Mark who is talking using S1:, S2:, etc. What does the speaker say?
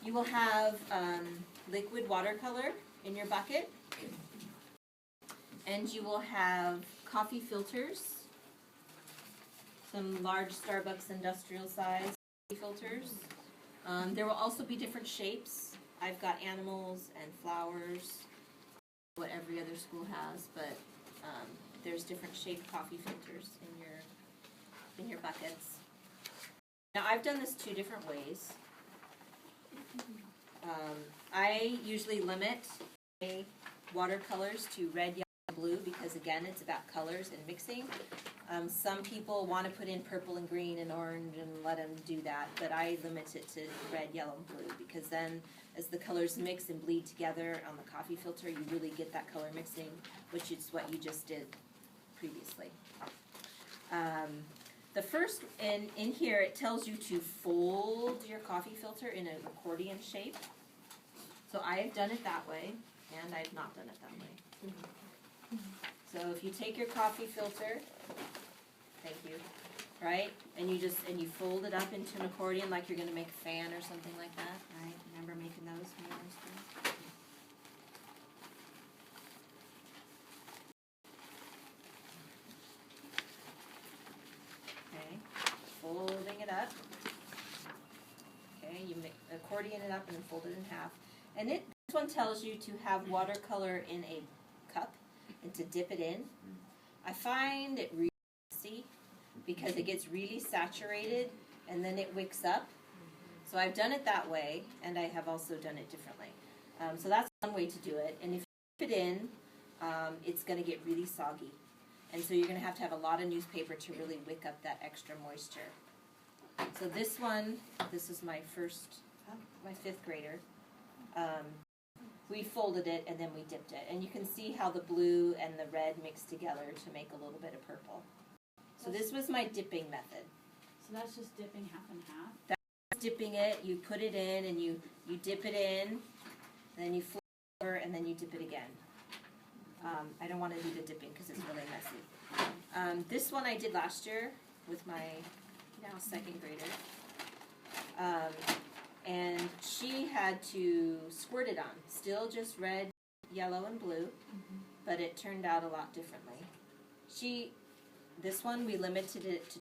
S1: You will have liquid watercolor in your bucket, and you will have coffee filters, some large Starbucks industrial size coffee filters. There will also be different shapes. I've got animals and flowers, what every other school has, but there's different shaped coffee filters in your buckets. Now I've done this 2 different ways. I usually limit my watercolors to red, yellow, and blue because again it's about colors and mixing. Some people want to put in purple and green and orange and let them do that, but I limit it to red, yellow, and blue because then as the colors mix and bleed together on the coffee filter, you really get that color mixing, which is what you just did previously. The first, in here, it tells you to fold your coffee filter in an accordion shape. So I have done it that way, and I have not done it that way. So if you take your coffee filter, thank you, right? And you fold it up into an accordion like you're going to make a fan or something like that, right? Remember making those when you were in school? Okay, folding it up. Okay, you accordion it up and then fold it in half. And this one tells you to have watercolor in a cup and to dip it in. I find it really messy because it gets really saturated and then it wicks up. So I've done it that way, and I have also done it differently. So that's one way to do it. And if you dip it in, it's going to get really soggy. And so you're going to have a lot of newspaper to really wick up that extra moisture. So this one, this is my my 5th grader. We folded it and then we dipped it. And you can see how the blue and the red mixed together to make a little bit of purple. So this was my dipping method.
S2: So that's just dipping half and half?
S1: That's dipping it, you put it in and you dip it in, and then you flip it over and then you dip it again. I don't want to do the dipping because it's really messy. This one I did last year with my now 2nd grader. And she had to squirt it on. Still just red, yellow, and blue, but it turned out a lot differently. This one we limited it to